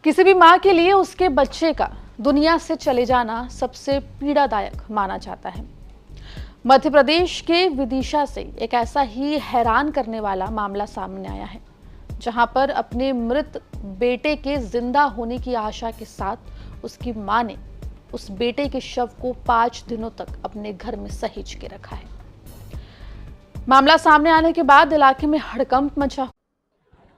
किसी भी माँ के लिए उसके बच्चे का दुनिया से चले जाना सबसे पीड़ादायक माना जाता है। मध्य प्रदेश के विदिशा से एक ऐसा ही हैरान करने वाला मामला सामने आया है, जहां पर अपने मृत बेटे के जिंदा होने की आशा के साथ उसकी मां ने उस बेटे के शव को 5 दिनों तक अपने घर में सहेज के रखा है। मामला सामने आने के बाद इलाके में हड़कंप मचा।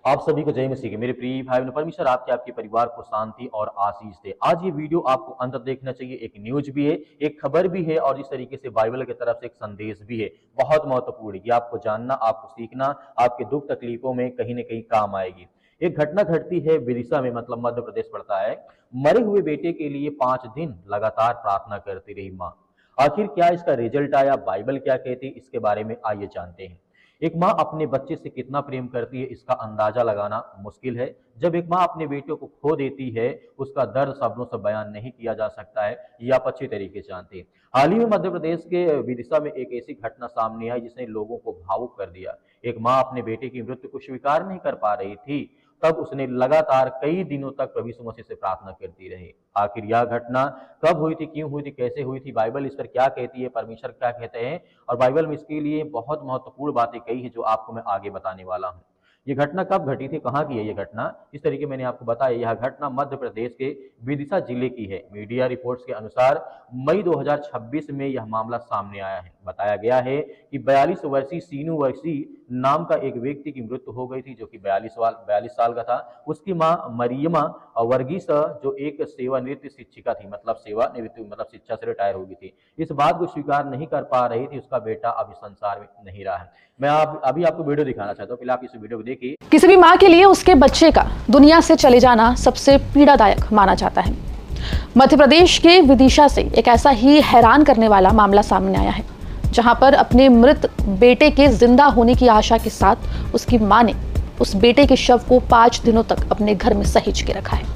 आप सभी को जय मसीह के मेरे प्रिय भाई बहनों, परमेश्वर आपके परिवार को शांति और आशीष दे। आज ये वीडियो आपको अंत तक देखना चाहिए। एक न्यूज भी है, एक खबर भी है और इस तरीके से बाइबल की तरफ से एक संदेश भी है। बहुत महत्वपूर्ण है कि आपको जानना, आपको सीखना, आपके दुख तकलीफों में कहीं ना कहीं काम आएगी। एक घटना घटती है विदिशा में, मतलब मध्य प्रदेश पड़ता है। मरे हुए बेटे के लिए 5 दिन लगातार प्रार्थना करती रही माँ। आखिर क्या इसका रिजल्ट आया, बाइबल क्या कहती है, इसके बारे में आइए जानते हैं। एक माँ अपने बच्चे से कितना प्रेम करती है, इसका अंदाजा लगाना मुश्किल है। जब एक माँ अपने बेटे को खो देती है, उसका दर्द शब्दों से बयान नहीं किया जा सकता है, ये आप अच्छी तरीके से जानते हैं। हाल ही में मध्य प्रदेश के विदिशा में एक ऐसी घटना सामने आई जिसने लोगों को भावुक कर दिया। एक माँ अपने बेटे की मृत्यु को स्वीकार नहीं कर पा रही थी, तब उसने लगातार कई दिनों तक प्रभु यीशु मसीह से प्रार्थना करती रही। आखिर यह घटना कब हुई थी, क्यों हुई थी, कैसे हुई थी, बाइबल इस पर क्या कहती है, परमेश्वर क्या कहते हैं, और बाइबल में इसके लिए बहुत महत्वपूर्ण बातें कही है जो आपको मैं आगे बताने वाला हूँ। ये घटना कब घटी थी, कहाँ की है ये घटना, इस तरीके मैंने आपको बताया। यह घटना मध्य प्रदेश के विदिशा जिले की है। मीडिया रिपोर्ट्स के अनुसार मई 2026 में यह मामला सामने आया है। बताया गया है कि 42 वर्षीय सीनू वर्षी नाम का एक व्यक्ति की मृत्यु हो गई थी, जो कि 42 साल का था। उसकी मां मरियमा वर्गीस, जो एक सेवानिवृत्त शिक्षिका थी, मतलब सेवानिवृत्त मतलब शिक्षा से रिटायर हो गई थी, इस बात को स्वीकार नहीं कर पा रही थी। उसका बेटा अभी संसार में नहीं रहा है। मैं अभी आपको वीडियो दिखाना चाहता हूँ, पहले आप इस वीडियो को देखिए। किसी भी माँ के लिए उसके बच्चे का दुनिया से चले जाना सबसे पीड़ादायक माना जाता है। मध्य प्रदेश के विदिशा से एक ऐसा ही हैरान करने वाला मामला सामने आया है, जहां पर अपने मृत बेटे के जिंदा होने की आशा के साथ उसकी मां ने उस बेटे के शव को 5 दिनों तक अपने घर में सहेज के रखा है।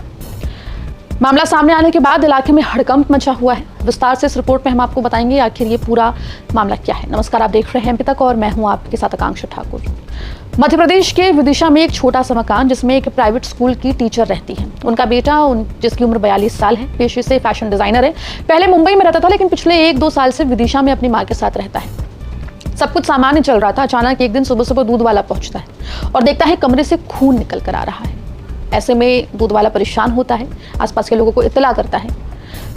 मामला सामने आने के बाद इलाके में हड़कंप मचा हुआ है। विस्तार से इस रिपोर्ट में हम आपको बताएंगे आखिर ये पूरा मामला क्या है। नमस्कार, आप देख रहे हैं एमपी तक और मैं हूं आपके साथ आकांक्षा ठाकुर। मध्य प्रदेश के विदिशा में एक छोटा सा मकान जिसमें एक प्राइवेट स्कूल की टीचर रहती है। उनका बेटा, जिसकी उम्र 42 साल है, पेशे से फैशन डिजाइनर है। पहले मुंबई में रहता था, लेकिन पिछले 1-2 साल से विदिशा में अपनी माँ के साथ रहता है। सब कुछ सामान्य चल रहा था। अचानक एक दिन सुबह सुबह दूध वाला पहुंचता है और देखता है कमरे से खून निकल कर आ रहा है। ऐसे में दूध वाला परेशान होता है, आसपास के लोगों को इत्तला करता है।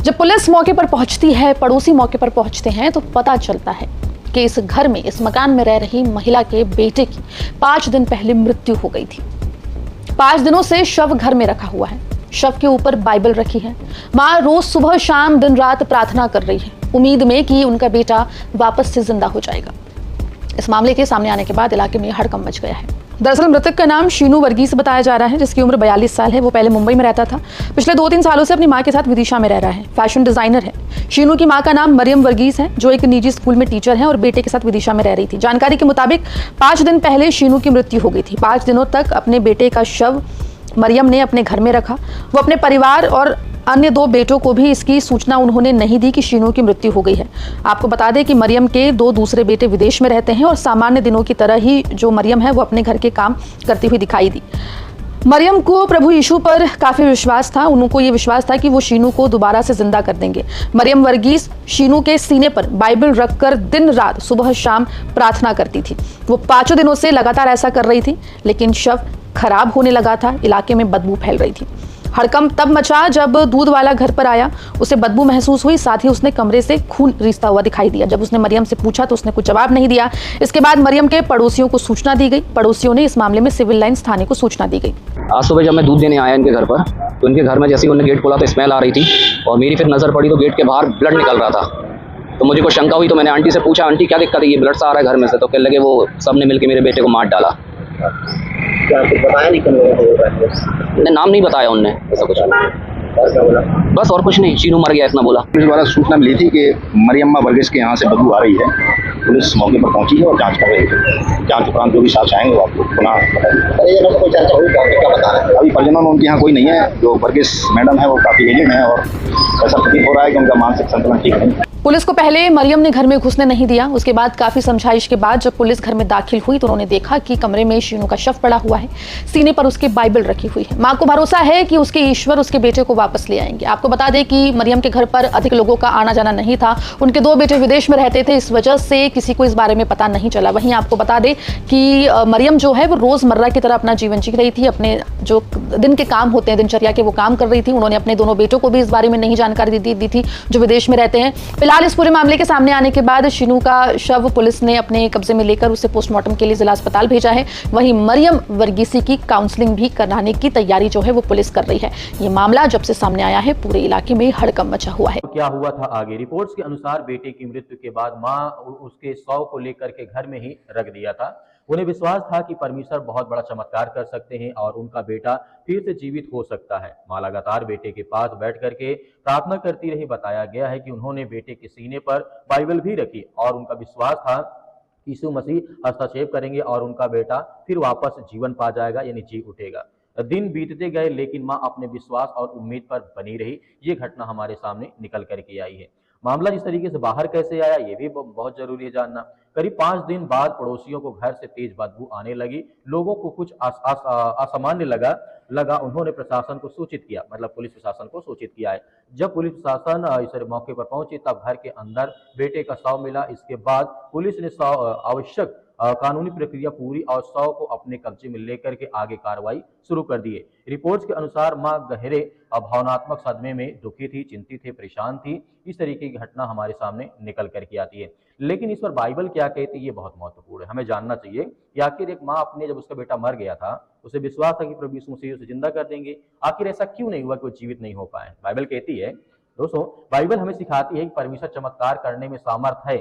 जब पुलिस मौके पर पहुंचती है, पड़ोसी मौके पर पहुंचते हैं, तो पता चलता है कि इस घर में, इस मकान में रह रही महिला के बेटे की 5 दिन पहले मृत्यु हो गई थी। 5 दिनों से शव घर में रखा हुआ है। शव के ऊपर बाइबल रखी है। माँ रोज सुबह शाम दिन रात प्रार्थना कर रही है, उम्मीद में कि उनका बेटा वापस से जिंदा हो जाएगा। इस मामले के सामने आने के बाद इलाके में हड़कंप मच गया है। दरअसल मृतक का नाम शीनू वर्गीस बताया जा रहा है, जिसकी उम्र 42 साल है। वो पहले मुंबई में रहता था, पिछले 2-3 सालों से अपनी मां के साथ विदिशा में रह रहा है। फैशन डिजाइनर है। शीनू की मां का नाम मरियम वर्गीस है, जो एक निजी स्कूल में टीचर है और बेटे के साथ विदिशा में रह रही थी। जानकारी के मुताबिक 5 दिन पहले शीनू की मृत्यु हो गई थी। 5 दिनों तक अपने बेटे का शव मरियम ने अपने घर में रखा। वो अपने परिवार और अन्य 2 बेटों को भी इसकी सूचना उन्होंने नहीं दी कि शीनू की मृत्यु हो गई है। आपको बता दें कि मरियम के 2 दूसरे बेटे विदेश में रहते हैं और सामान्य दिनों की तरह ही जो मरियम है वो अपने घर के काम करती हुई दिखाई दी। मरियम को प्रभु यीशु पर काफी विश्वास था। उनको ये विश्वास था कि वो शीनू को दोबारा से जिंदा कर देंगे। मरियम वर्गीस शीनू के सीने पर बाइबल रखकर दिन रात सुबह शाम प्रार्थना करती थी। वो 5 दिनों से लगातार ऐसा कर रही थी, लेकिन शव खराब होने लगा था। इलाके में बदबू फैल रही थी। हड़कंप तब मचा जब दूध वाला घर पर आया। उसे बदबू महसूस हुई, साथ ही उसने कमरे से खून रिसता हुआ दिखाई दिया। जब उसने मरियम से पूछा तो उसने कुछ जवाब नहीं दिया। इसके बाद मरियम के पड़ोसियों को सूचना दी गई। पड़ोसियों ने इस मामले में सिविल लाइंस थाने को सूचना दी गई। आज सुबह जब मैं दूध देने आया इनके घर पर, तो इनके घर में जैसे ही उन्होंने गेट खोला तो स्मेल आ रही थी और मेरी फिर नज़र पड़ी तो गेट के बाहर ब्लड निकल रहा था। तो मुझे कुछ शंका हुई, तो मैंने आंटी से पूछा, आंटी क्या दिक्कत है, ये ब्लड सा आ रहा है घर में से? तो कहने लगे वो सब ने मिलकर मेरे बेटे को मार डाला। क्या आपको बताया नहीं किन लोगों को? नाम नहीं बताया उनने, ऐसा कुछ बस, और कुछ नहीं। शीनू मर गया इतना बोला। पुलिस द्वारा सूचना मिली थी कि मरियम्मा वर्गीस के यहाँ से बदबू आ रही है। पुलिस मौके पर पहुंची है और जांच कर रही है। जांच उपरांत जो भी साक्ष्य आएंगे वो आपको पुनः परिजनों से कोई चर्चा हुई, क्या बता रहे हैं? अभी परिजनों में उनके यहाँ कोई नहीं है। जो वर्गीस मैडम है वो काफ़ी एजेड है और ऐसा प्रतीत हो रहा है कि उनका मानसिक संतुलन ठीक नहीं है। पुलिस को पहले मरियम ने घर में घुसने नहीं दिया। उसके बाद काफी समझाइश के बाद जब पुलिस घर में दाखिल हुई तो उन्होंने देखा कि कमरे में शीनू का शव पड़ा हुआ है, सीने पर उसके बाइबल रखी हुई है। मां को भरोसा है कि उसके ईश्वर उसके बेटे को वापस ले आएंगे। आपको बता दें कि मरियम के घर पर अधिक लोगों का आना जाना नहीं था। उनके 2 बेटे विदेश में रहते थे, इस वजह से किसी को इस बारे में पता नहीं चला। वहीं आपको बता दें कि मरियम जो है वो रोजमर्रा की तरह अपना जीवन जी रही थी। अपने जो दिन के काम होते हैं, दिनचर्या के, वो काम कर रही थी। उन्होंने अपने दोनों बेटों को भी इस बारे में नहीं जानकारी दी थी जो विदेश में रहते हैं। फिलहाल इस पूरे मामले के सामने आने के बाद शीनू का शव पुलिस ने अपने कब्जे में लेकर उसे पोस्टमार्टम के लिए जिला अस्पताल भेजा है। वहीं मरियम वर्गीसी की काउंसलिंग भी कराने की तैयारी जो है वो पुलिस कर रही है। ये मामला जब से सामने आया है पूरे इलाके में हड़कंप मचा हुआ है। क्या हुआ था आगे? रिपोर्ट्स के अनुसार बेटे की मृत्यु के बाद मां उसके शव को लेकर के घर में ही रख दिया था। उन्हें विश्वास था कि परमेश्वर बहुत बड़ा चमत्कार कर सकते हैं और उनका बेटा फिर से जीवित हो सकता है। मां लगातार बेटे के पास बैठ करके प्रार्थना करती रही। बताया गया है कि उन्होंने बेटे के सीने पर बाइबल भी रखी और उनका विश्वास था यीशु मसीह हस्तक्षेप करेंगे और उनका बेटा फिर वापस जीवन पा जाएगा, यानी जी उठेगा। दिन बीतते गए लेकिन मां अपने विश्वास और उम्मीद पर बनी रही। ये घटना हमारे सामने निकल करके आई है। मामला जिस तरीके से बाहर कैसे आया ये भी बहुत जरूरी है जानना। करीब 5 दिन बाद पड़ोसियों को घर से तेज बदबू आने लगी। लोगों को कुछ असामान्य लगा। उन्होंने प्रशासन को सूचित किया, मतलब पुलिस प्रशासन को सूचित किया है। जब पुलिस प्रशासन इस मौके पर पहुंची तब घर के अंदर बेटे का शव मिला। इसके बाद पुलिस ने आवश्यक कानूनी प्रक्रिया पूरी और शव को अपने कब्जे में लेकर के आगे कार्रवाई शुरू कर दी है। रिपोर्ट्स के अनुसार मां गहरे भावनात्मक सदमे में दुखी थी, चिंतित थी, परेशान थी। इस तरीके की घटना हमारे सामने निकल करके आती है। लेकिन इस पर बाइबल क्या कहती है ये बहुत महत्वपूर्ण है, हमें जानना चाहिए कि आखिर एक मां अपने, जब उसका बेटा मर गया था, उसे विश्वास था कि प्रभु यीशु मसीह उसे जिंदा कर देंगे। आखिर ऐसा क्यों नहीं हुआ कि वो जीवित नहीं हो पाए? बाइबल कहती है दोस्तों, बाइबल हमें सिखाती है कि परमेश्वर चमत्कार करने में सामर्थ है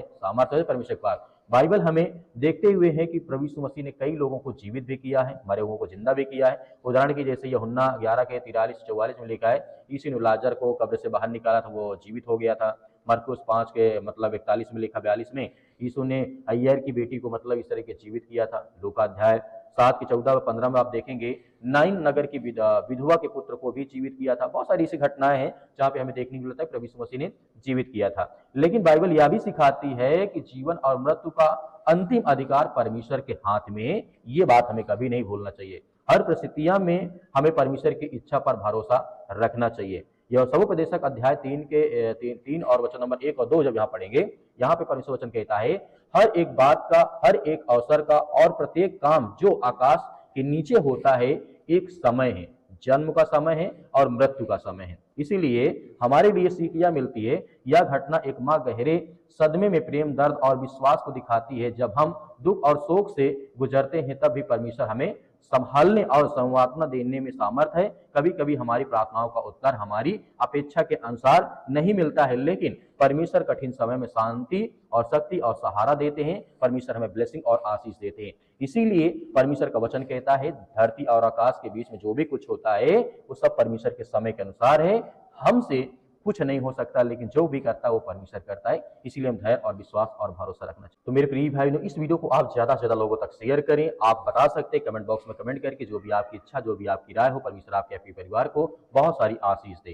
परमेश्वर के पास। बाइबल हमें देखते हुए है कि प्रभु यीशु मसीह ने कई लोगों को जीवित भी किया है, मरे हुओं को जिंदा भी किया है। उदाहरण की जैसे यूहन्ना 11 के 43-44 में लिखा है, यीशु ने लाजर को कब्र से बाहर निकाला था, वो जीवित हो गया था। मरकुस 5 के 41 में लिखा, 42 में यीशु ने अय्यर की बेटी को इस तरह के जीवित किया था। लूका अध्याय 7 के 14 व 15 में आप देखेंगे नाइन नगर की विधवा के पुत्र को भी जीवित किया था। बहुत सारी ऐसी घटनाएं हैं जहां पे हमें देखने को मिलता है प्रभु यीशु मसीह ने जीवित किया था। लेकिन बाइबल यह भी सिखाती है कि जीवन और मृत्यु का अंतिम अधिकार परमेश्वर के हाथ में। ये बात हमें कभी नहीं भूलना चाहिए। हर परिस्थितियों में हमें परमेश्वर की इच्छा पर भरोसा रखना चाहिए। यह सबोपदेशक अध्याय 3 और वचन नंबर 1 और 2 जब यहाँ पढ़ेंगे, यहाँ पे परमेश्वर वचन कहता है, हर एक बात का, हर एक अवसर का और प्रत्येक काम जो आकाश के नीचे होता है एक समय है। जन्म का समय है और मृत्यु का समय है। इसीलिए हमारे लिए सीख यह मिलती है, यह घटना एक मां गहरे सदमे में प्रेम, दर्द और विश्वास को दिखाती है। जब हम दुख और शोक से गुजरते हैं तब भी परमेश्वर हमें संभालने और संवादना देने में सामर्थ है। कभी कभी हमारी प्रार्थनाओं का उत्तर हमारी अपेक्षा के अनुसार नहीं मिलता है, लेकिन परमेश्वर कठिन समय में शांति और शक्ति और सहारा देते हैं। परमेश्वर हमें ब्लेसिंग और आशीष देते हैं। इसीलिए परमेश्वर का वचन कहता है, धरती और आकाश के बीच में जो भी कुछ होता है वो सब परमेश्वर के समय के अनुसार है। हमसे कुछ नहीं हो सकता, लेकिन जो भी करता है वो परमेश्वर करता है। इसीलिए हम धैर्य और विश्वास और भरोसा रखना चाहिए। तो मेरे प्रिय भाइयों, इस वीडियो को आप ज्यादा से ज्यादा लोगों तक शेयर करें। आप बता सकते हैं कमेंट बॉक्स में कमेंट करके, जो भी आपकी इच्छा, जो भी आपकी राय हो। परमेश्वर आपके परिवार को बहुत सारी आशीष दे।